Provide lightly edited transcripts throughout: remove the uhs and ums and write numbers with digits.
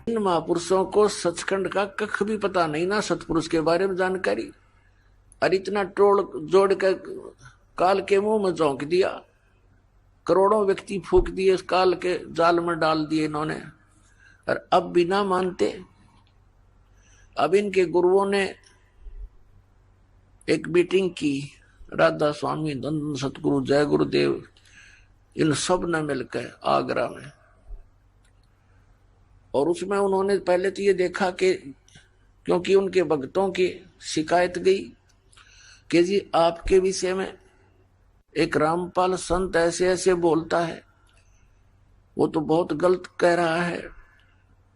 इन महापुरुषों को सचखंड का कख भी पता नहीं ना, सतपुरुष के बारे में जानकारी, और इतना टोल जोड़ कर काल के मुंह में झोंक दिया, करोड़ों व्यक्ति फूंक दिए, उस काल के जाल में डाल दिए इन्होंने, और अब बिना मानते। अब इनके गुरुओं ने एक मीटिंग की, राधा स्वामी, नंदन सतगुरु, जय गुरुदेव, इन सब ने मिलकर आगरा में, और उसमें उन्होंने पहले तो ये देखा कि क्योंकि उनके भक्तों की शिकायत गई कि जी आपके विषय में एक रामपाल संत ऐसे ऐसे बोलता है, वो तो बहुत गलत कह रहा है।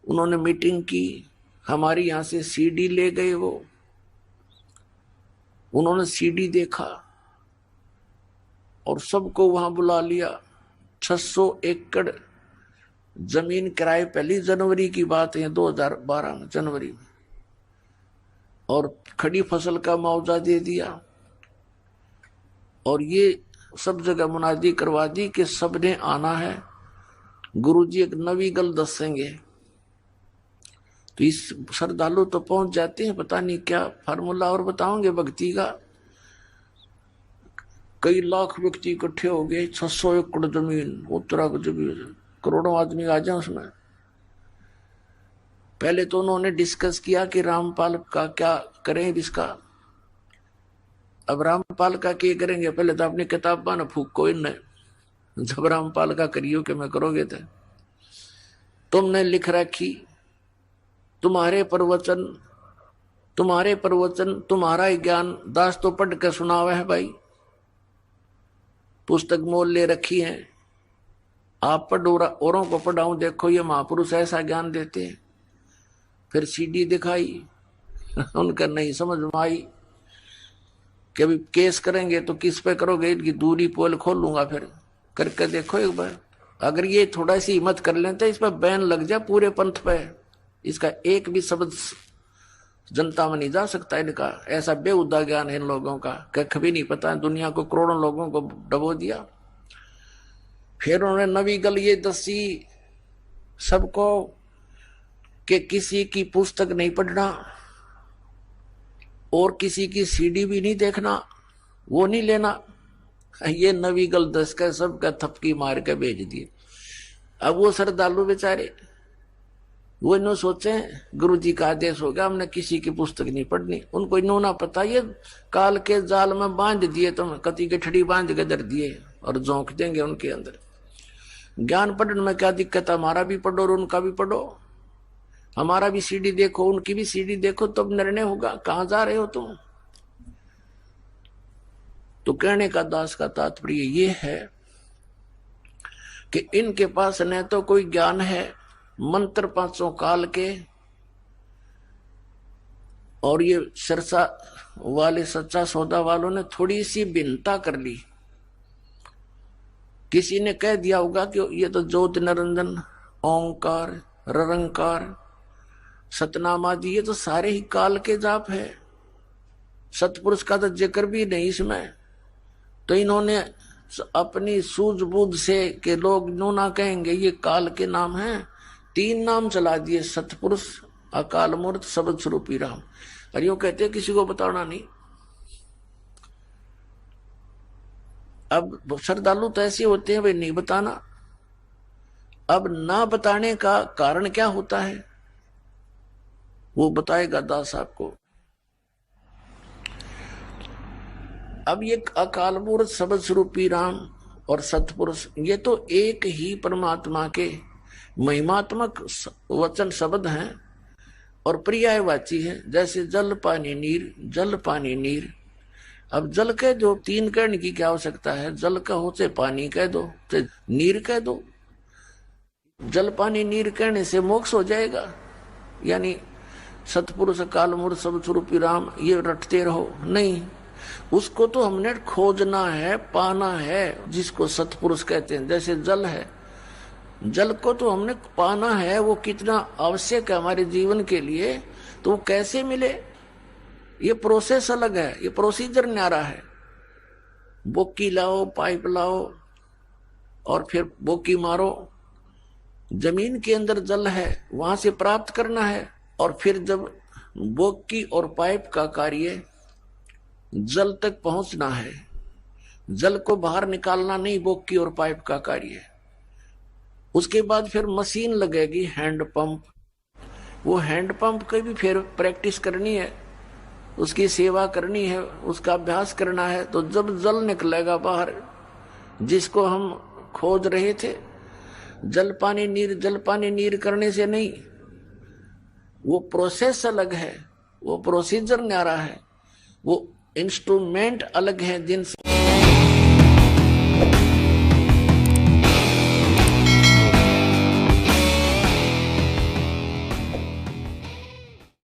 उन्होंने मीटिंग की, हमारी यहाँ से सीडी ले गए, वो उन्होंने सीडी देखा और सबको वहां बुला लिया। 600 एकड़ जमीन किराए, पहली जनवरी की बात है 2012 में जनवरी में, और खड़ी फसल का मुआवजा दे दिया, और ये सब जगह मुनादी करवा दी कि सबने आना है, गुरुजी एक नवी गल दसेंगे। तो इस श्रद्धालु तो पहुंच जाते हैं, पता नहीं क्या फार्मूला और बताओगे भक्ति का। कई लाख व्यक्ति इकट्ठे हो गए, 600 एकड़ जमीन, उत्तराखंड जमीन, करोड़ों आदमी आ जाए उसमें। पहले तो उन्होंने डिस्कस किया कि रामपाल का क्या करें इसका। अब रामपाल का क्या करेंगे, पहले तो अपनी किताब न फूको इनने, जब रामपाल का करियो कि मैं करोगे थे। तुमने लिख रखी, तुम्हारे प्रवचन तुम्हारा ज्ञान दास तो पढ़ के सुनावा है भाई, पुस्तक मोल ले रखी है, आप पढ़ो औरों को पढ़ाऊं, देखो ये महापुरुष ऐसा ज्ञान देते हैं। फिर सीडी दिखाई उनका नहीं समझ में आई कि अभी केस करेंगे तो किस पे करोगे, इनकी दूरी पोल खोलूंगा, फिर करके देखो एक बार। अगर ये थोड़ा सी हिम्मत कर लेते तो इस पर बैन लग जाए पूरे पंथ पे, इसका एक भी शब्द जनता में नहीं जा सकता इनका। ऐसा बेहुदा ज्ञान है इन लोगों का, कख भी नहीं पता, दुनिया को करोड़ों लोगों को डबो दिया। फिर उन्होंने नवी गल ये दसी सबको कि किसी की पुस्तक नहीं पढ़ना और किसी की सीडी भी नहीं देखना, वो नहीं लेना। ये नवी गल दस का सबका थपकी मार के भेज दिए। अब वो श्रद्धालु बेचारे वो इन्हों सोचे गुरुजी का आदेश हो गया, हमने किसी की पुस्तक नहीं पढ़नी। उनको इन्हों ना पता, ये काल के जाल में बांध दिए, तो कति के ठड़ी बांध के धर दिए और झोंक देंगे उनके अंदर। ज्ञान पढ़ने में क्या दिक्कत, हमारा भी पढ़ो और उनका भी पढ़ो, हमारा भी सीडी देखो उनकी भी सीडी देखो, तब निर्णय होगा कहां जा रहे हो तुम। तो कहने का दास का तात्पर्य ये है कि इनके पास न तो कोई ज्ञान है मंत्र 500 काल के, और ये सिरसा वाले सच्चा सौदा वालों ने थोड़ी सी भिन्नता कर ली। किसी ने कह दिया होगा कि ये तो ज्योति निरंजन, ओंकार, ररंकार, सतनाम आदि ये तो सारे ही काल के जाप है, सतपुरुष का तो जिक्र भी नहीं इसमें। तो इन्होंने अपनी सूझबूझ से कि लोग नो ना कहेंगे ये काल के नाम हैं, 3 नाम चला दिए, सतपुरुष, अकाल मूर्त, शब्द स्वरूपी राम। और यूं कहते किसी को बताना नहीं। अब श्रद्धालु तो ऐसे होते हैं भाई नहीं बताना। अब ना बताने का कारण क्या होता है वो बताएगा दास आपको। अब ये अकाल मूर्त, शब्द स्वरूपी राम और सतपुरुष ये तो एक ही परमात्मा के महिमात्मक वचन शब्द हैं और पर्यायवाची है। जैसे जल पानी नीर, जल पानी नीर। अब जल कह दो, 3 कहने की क्या आवश्यकता है, जल कहो चाहे पानी कह दो चाहे नीर कह दो। जल पानी नीर कहने से मोक्ष हो जाएगा, यानी सतपुरुष, अकाल मूर्त, शब्द स्वरूपी राम ये रटते रहो, नहीं। उसको तो हमने खोजना है, पाना है, जिसको सतपुरुष कहते हैं। जैसे जल है, जल को तो हमने पाना है, वो कितना आवश्यक है हमारे जीवन के लिए, तो वो कैसे मिले। ये प्रोसेस अलग है, ये प्रोसीजर न्यारा है। बोकी लाओ, पाइप लाओ और फिर बोकी मारो। जमीन के अंदर जल है, वहां से प्राप्त करना है, और फिर जब बोकी और पाइप का कार्य जल तक पहुंचना है, जल को बाहर निकालना नहीं बोकी और पाइप का कार्य है। उसके बाद फिर मशीन लगेगी, हैंड पंप। वो हैंड पंप की भी फिर प्रैक्टिस करनी है, उसकी सेवा करनी है, उसका अभ्यास करना है। तो जब जल निकलेगा बाहर, जिसको हम खोज रहे थे, जल पानी नीर करने से नहीं, वो प्रोसेस अलग है, वो प्रोसीजर न्यारा है, वो इंस्ट्रूमेंट अलग है जिनसे